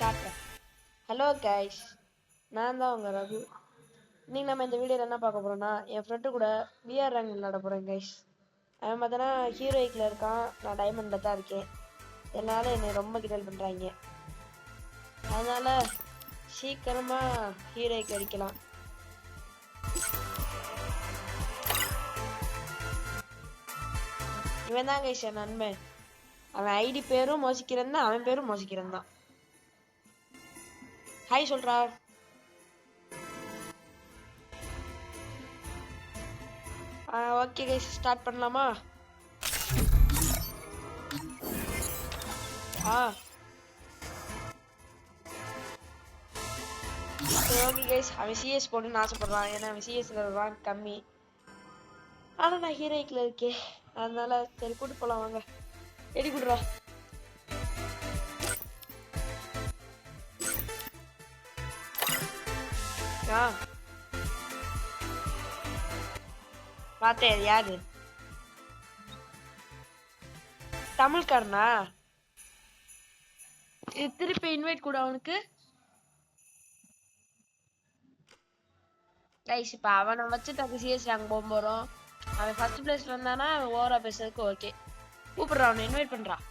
காட்டுறேன். Hello guys, நான் தான் உங்க ரகு. இன்னைக்கு நம்ம இந்த வீடியோல என்ன பார்க்க போறோம்னா, என் ஃப்ரெண்டு கூட விஆர் ரேங்க் விளையாட போறேன் கைஸ். அவன் பார்த்தனா ஹீரோயிக்ல இருக்கான், நான் டைமண்ட்ல தான் இருக்கேன். என்னால என்னை ரொம்ப கிண்டல் பண்றாங்க. அதனால சீக்கிரமா ஹீரோயிக் அடிக்கலாம். இவன் தான் கைஸ் என் நண்பன். அவன் ஐடி பேரும் மோசிக்கிறேன் தான், அவன் பேரும் மோசிக்கிறேன் தான். ஹாய் சொல்றா. ஓகே கைஸ், ஸ்டார்ட் பண்ணலாமா? ஓகே கைஸ், அவன் சிஎஸ் போடணும்னு ஆசைப்படுறான். ஏன்னா அவன் சிஎஸ்ல ரேங்க் கம்மி. ஆனா நான் ஹீரோயிக்ல இருக்கேன். அதனால சரி கூட்டு போலாம் வாங்க. ரெடி குடுறா. பார்த்தேன், யாரு? தமிழ்காரனா? திருப்பி இன்வைட் கூட அவனுக்கு. கைஸ் இப்ப அவனை வச்சு தக்கு சிஎஸ் ரேங்க் போக போறோம். அவன் ஃபர்ஸ்ட் பிளேஸ்ல இருந்தானா அவன் ஓவரா பேசுறதுக்கு ஓகே. கூப்பிடுறான், அவனை இன்வைட் பண்றான்.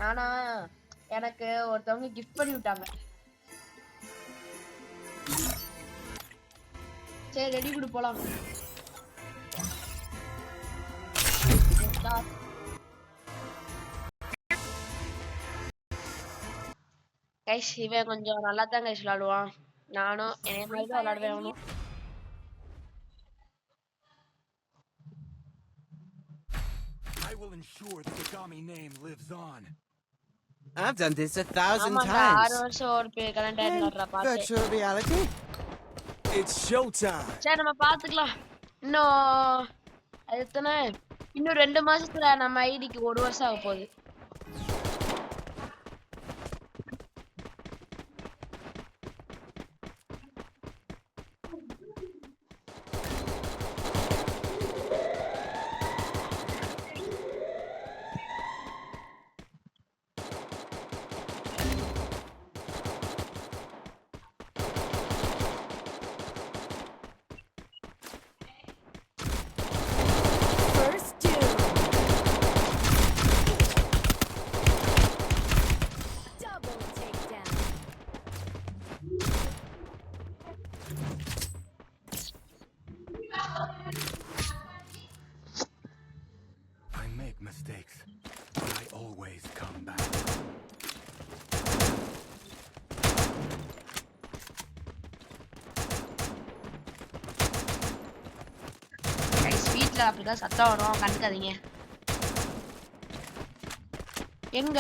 ஆனா எனக்கு ஒருத்தவங்க கிஃப்ட் பண்ணி விட்டாங்க. சரி ரெடி குடு போலாம். கைஸ் இவன் கொஞ்சம் நல்லா தான் கைஸ் விளையாடுவான். நானும் என்னைய மாதிரி தான் விளையாடுவேன். அவனும் I will ensure the Kagami name lives on. I've done this 1,000 times. Virtual reality? It's showtime. சரி நம்ம பாத்துக்கலாம். இன்னும் 2 மாசத்துல நம்ம ஐடிக்கு 1 வருஷம் ஆக போகுது. I make mistakes, but I always come back. வீட்ல அப்படிதான் சத்தம் வரும், கண்டுக்காதீங்க. எங்க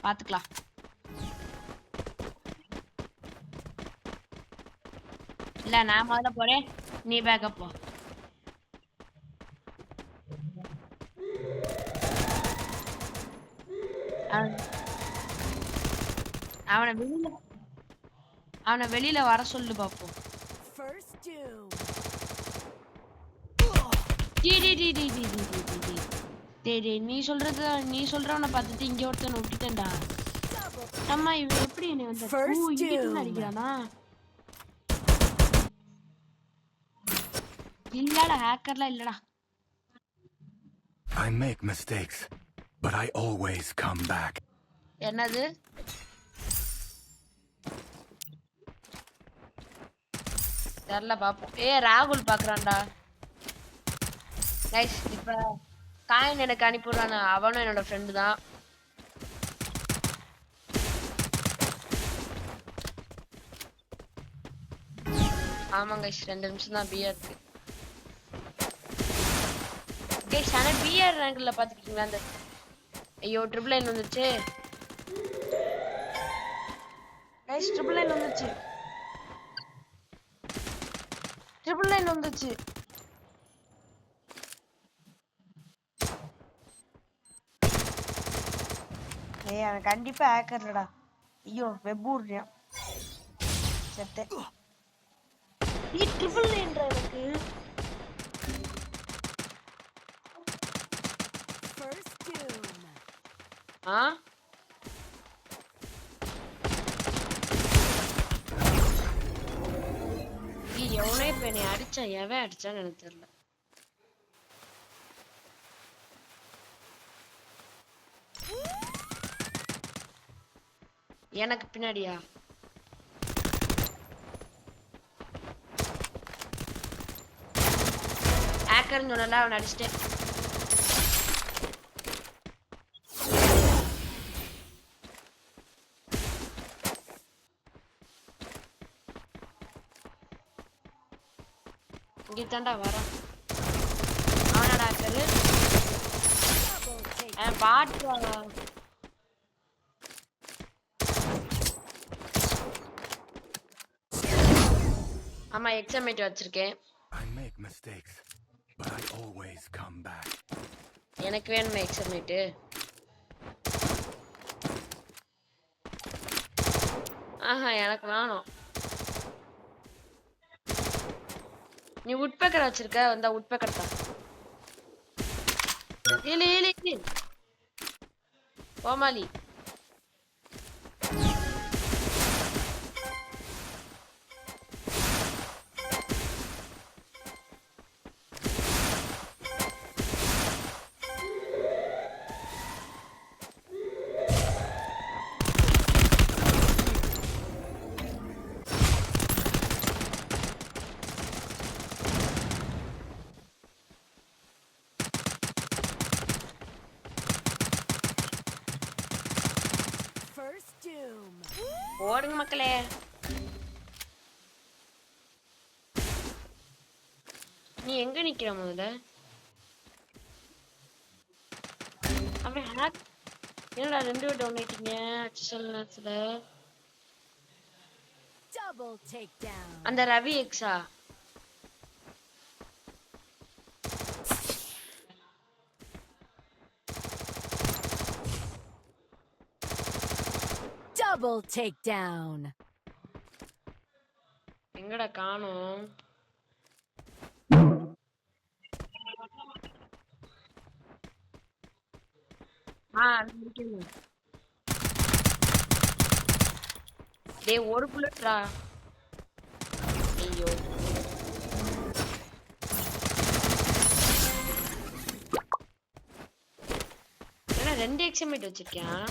பாத்துக்கலாம். இல்ல நான் முதல்ல போறேன், நீ பேக்கப் போ. அவனை வெளியில வர சொல்லு பாப்போம். நீ சொல்றவனை பார்த்துட்டு இங்க ஒருத்தனை விட்டுட்டேன்டா. அம்மா இவன் எப்படி என்ன வந்து அடிக்கிறானா? இல்லடா ஹேக்கர்லாம் இல்லடா. I make mistakes, but I always come back. என்னது? தெரியல பாப்போம். ராகுல் பாக்குறான்டா. கைஸ் இப்ப காயின் எனக்கு அனுப்பிடுறான். அவனும் என்னோட ஃப்ரெண்டு தான். ஆமாங்க கைஸ் 2 நிமிஷம் தான் பிஆர் இருக்கு. கைஸ் ஆனா பிஆர் ரேங்க்ல பாத்துக்கிட்டீங்களா? அந்த ஐயோ ட்ரிபிள் லைன் வந்துருச்சு கைஸ். ட்ரிபிள் லைன் வந்துருச்சு. ஏய் அவன் கண்டிப்பா ஹேக்கர்லடா. ஐயோ வெப்பூர்றியான் செத்து. ட்ரிபிள் நைன்டா எனக்கு. ஆ எவனோ இப்ப என்னை அடிச்சான். எவன் அடிச்சான்னு எனக்கு தெரியல. எனக்கு பின்னாடியா? ஹேக்கர்னு சொன்னல அவன் அடிச்சிட்டேன். இங்க தாண்டா வரான். அவனடா ஹேக்கரு. பாட்டு ஆமா எக்ஸாமேட் வச்சிருக்கேன். I make mistakes, but I always come back. எனக்கு வேணுமே எக்ஸாமேட். ஆஹா எனக்கு வேணும். நீ உட்பேக்கர் வச்சிருக்க, வந்தா உட்பேக்கர் தான். இல்ல இல்ல இல்ல கோமாளி. ஓடுங்க மக்களே. நீ எங்க நிக்கிற முதல்ல? அவன் ஹேக் என்னடா 2 பேர் டவுன் ஆயிட்டீங்க அச்சல் நேரத்துல. அந்த ரவி எக்ஸா? Double takedown. எங்கடா காணோம்? டேய் ஒரு புல்லட்ரா. ஐயோ என்ன 2 எக்ஸாமேட் வச்சிருக்கேன்.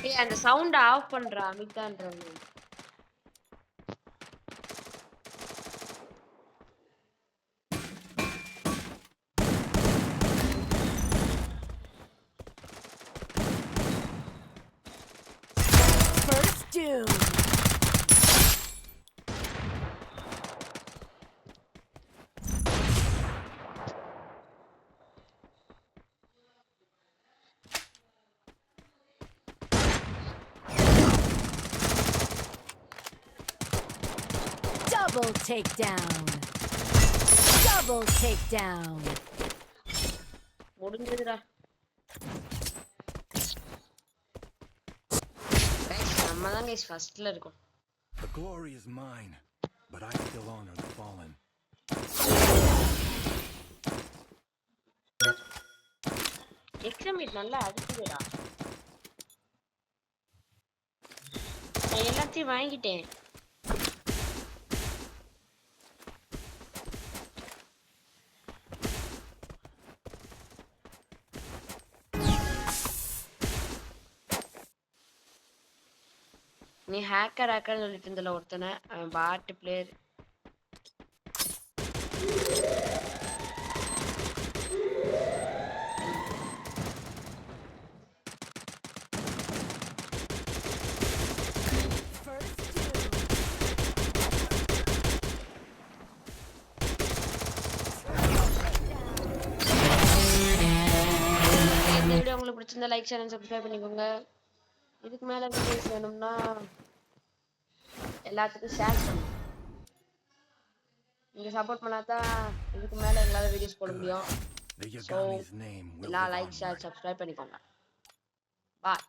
ஏய் அந்த சவுண்ட் ஆஃப் பண்றா அமிதான்றாங்க. First doom. Double takedown. Double takedown. முடிஞ்சதுடா. நம்ம தான் गाइस ஃபர்ஸ்ட்ல இருக்கோம். The glory is mine, but I still honor the fallen. எக்ஸாமேட் நல்லா அடிக்குதுடா. எல்லாத்தையும் வாங்கிட்டேன். நீ ஹேக்கர்னு சொல்லிட்டு இருந்தல ஒருத்தனை, அவன் பாட்டு பிளேயர். இந்த வீடியோ உங்களுக்கு பிடிச்சிருந்தா லைக் ஷேர் அண்ட் சப்ஸ்கிரைப் பண்ணிக்கோங்க. இதுக்கு மேல வீடியோஸ் வேணும்னா எல்லாத்துக்கும் ஷேர் பண்ணுங்க. நீங்க சப்போர்ட் பண்ணாதான் இதுக்கு மேல எங்களால வீடியோஸ் போட முடியும். The Yagami's name will எல்லா live like on. Share subscribe பண்ணிக்கோங்க. பாய்.